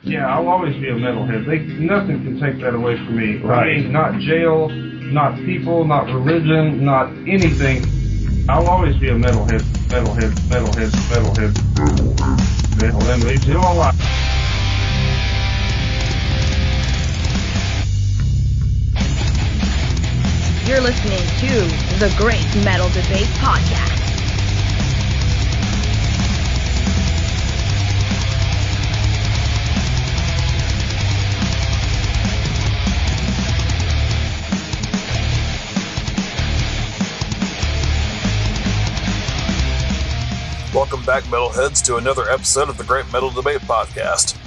Yeah, I'll always be a metalhead. Nothing can take that away from me. Right. I mean, not jail, not people, not religion, not anything. I'll always be a metalhead. Metalhead leads you all life. You're listening to the Great Metal Debate Podcast. Welcome back, Metalheads, to another episode of the Great Metal Debate Podcast.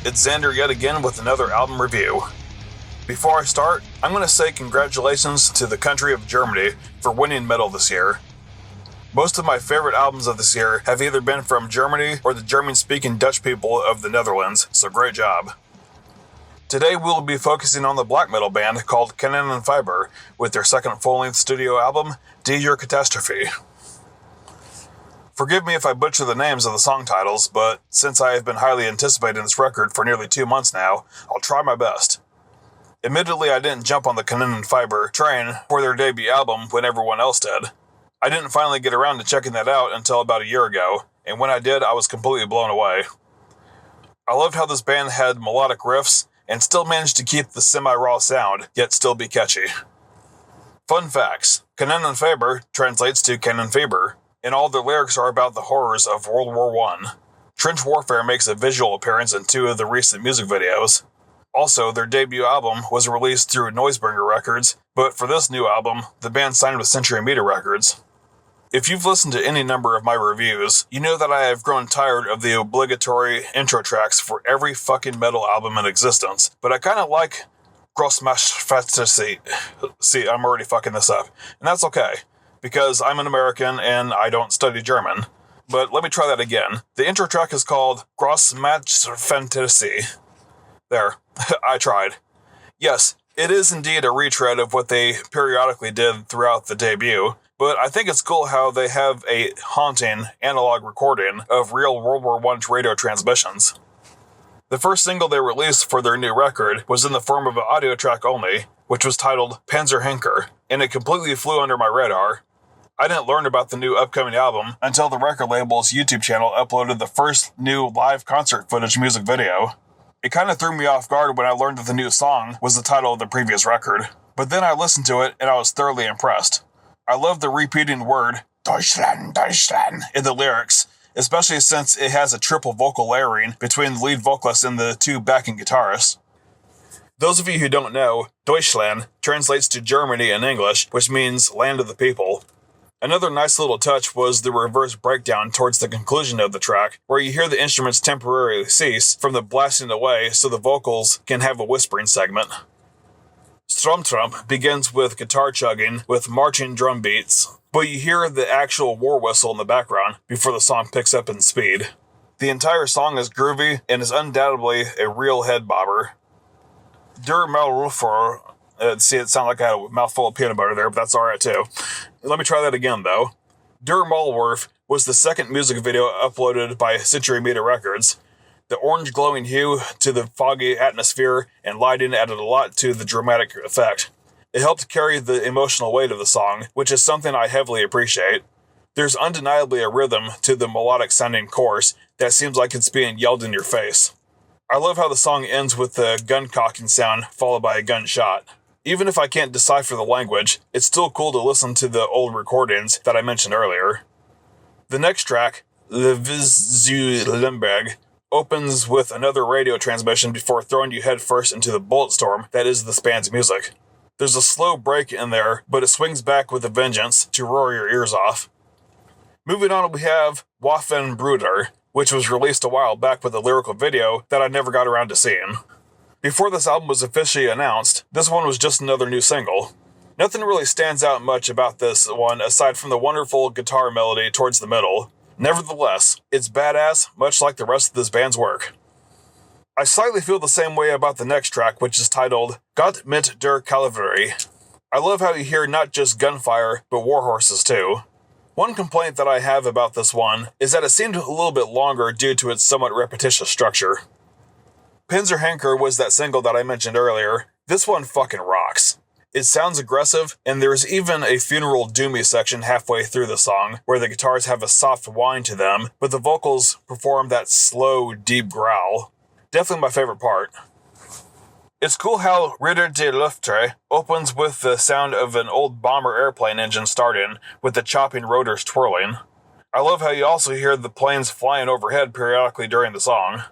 It's Xander yet again with another album review. Before I start, I'm going to say congratulations to the country of Germany for winning metal this year. Most of my favorite albums of this year have either been from Germany or the German-speaking Dutch people of the Netherlands, so great job. Today we'll be focusing on the black metal band called Kanonenfieber with their second full-length studio album, Die Urkatasthophe. Forgive me if I butcher the names of the song titles, but since I have been highly anticipating this record for nearly 2 months now, I'll try my best. Admittedly, I didn't jump on the Kanonenfieber train for their debut album when everyone else did. I didn't finally get around to checking that out until about a year ago, and when I did, I was completely blown away. I loved how this band had melodic riffs and still managed to keep the semi-raw sound, yet still be catchy. Fun facts: Kanonenfieber translates to Cannon Fever, and all their lyrics are about the horrors of World War I. Trench warfare makes a visual appearance in 2 of the recent music videos. Also, their debut album was released through Noisebringer Records, but for this new album, the band signed with Century Media Records. If you've listened to any number of my reviews, you know that I have grown tired of the obligatory intro tracks for every fucking metal album in existence, but I kinda like Grossmaschfantasi. See, I'm already fucking this up. And that's okay, because I'm an American and I don't study German. But let me try that again. The intro track is called Grossmaschfantasi. There, I tried. Yes, it is indeed a retread of what they periodically did throughout the debut, but I think it's cool how they have a haunting analog recording of real World War I radio transmissions. The first single they released for their new record was in the form of an audio track only, which was titled Panzerhenker, and it completely flew under my radar. I didn't learn about the new upcoming album until the record label's YouTube channel uploaded the first new live concert footage music video. It kind of threw me off guard when I learned that the new song was the title of the previous record, but then I listened to it and I was thoroughly impressed. I love the repeating word, Deutschland, Deutschland, in the lyrics, especially since it has a triple vocal layering between the lead vocalist and the 2 backing guitarists. Those of you who don't know, Deutschland translates to Germany in English, which means land of the people. Another nice little touch was the reverse breakdown towards the conclusion of the track, where you hear the instruments temporarily cease from the blasting away so the vocals can have a whispering segment. Stromtrump begins with guitar chugging with marching drum beats, but you hear the actual war whistle in the background before the song picks up in speed. The entire song is groovy and is undoubtedly a real head bobber. Der Malrufer. See, it sounded like I had a mouthful of peanut butter there, but that's alright too. Let me try that again, though. Der Malwurf was the second music video uploaded by Century Media Records. The orange glowing hue to the foggy atmosphere and lighting added a lot to the dramatic effect. It helped carry the emotional weight of the song, which is something I heavily appreciate. There's undeniably a rhythm to the melodic sounding chorus that seems like it's being yelled in your face. I love how the song ends with the gun cocking sound followed by a gunshot. Even if I can't decipher the language, it's still cool to listen to the old recordings that I mentioned earlier. The next track, the Vizu Limburg, opens with another radio transmission before throwing you headfirst into the bulletstorm that is the band's music. There's a slow break in there, but it swings back with a vengeance to roar your ears off. Moving on, we have Waffenbruder, which was released a while back with a lyrical video that I never got around to seeing. Before this album was officially announced, this one was just another new single. Nothing really stands out much about this one aside from the wonderful guitar melody towards the middle. Nevertheless, it's badass, much like the rest of this band's work. I slightly feel the same way about the next track, which is titled Gott mit der Kavallerie. I love how you hear not just gunfire, but war horses too. One complaint that I have about this one is that it seemed a little bit longer due to its somewhat repetitious structure. Pinzer was that single that I mentioned earlier. This one fucking rocks. It sounds aggressive, and there's even a funeral doomy section halfway through the song where the guitars have a soft whine to them, but the vocals perform that slow, deep growl. Definitely my favorite part. It's cool how Ritter de Luftre opens with the sound of an old bomber airplane engine starting, with the chopping rotors twirling. I love how you also hear the planes flying overhead periodically during the song.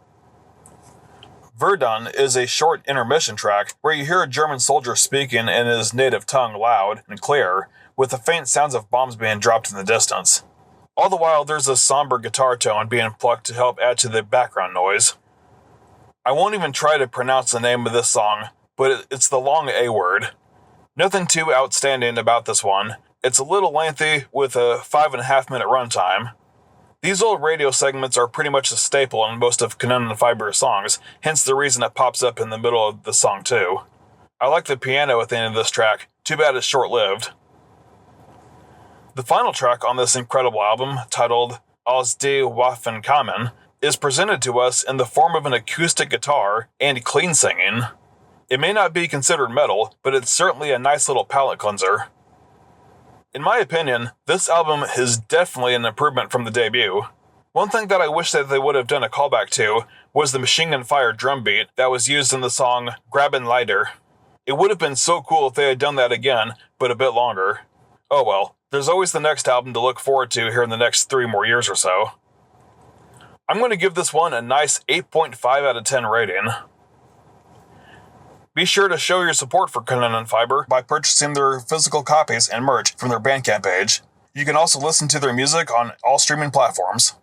Verdun is a short intermission track where you hear a German soldier speaking in his native tongue loud and clear, with the faint sounds of bombs being dropped in the distance. All the while, there's a somber guitar tone being plucked to help add to the background noise. I won't even try to pronounce the name of this song, but it's the long A word. Nothing too outstanding about this one. It's a little lengthy with a 5.5-minute runtime. These old radio segments are pretty much a staple in most of Kanonenfieber's songs, hence the reason it pops up in the middle of the song too. I like the piano at the end of this track, too bad it's short-lived. The final track on this incredible album, titled Aus die Waffen kamen, is presented to us in the form of an acoustic guitar and clean singing. It may not be considered metal, but it's certainly a nice little palate cleanser. In my opinion, this album is definitely an improvement from the debut. One thing that I wish that they would have done a callback to was the machine gun fire drum beat that was used in the song Graben Leider. It would have been so cool if they had done that again, but a bit longer. Oh well, there's always the next album to look forward to here in the next 3 more years or so. I'm going to give this one a nice 8.5 out of 10 rating. Be sure to show your support for Kanonenfieber by purchasing their physical copies and merch from their Bandcamp page. You can also listen to their music on all streaming platforms.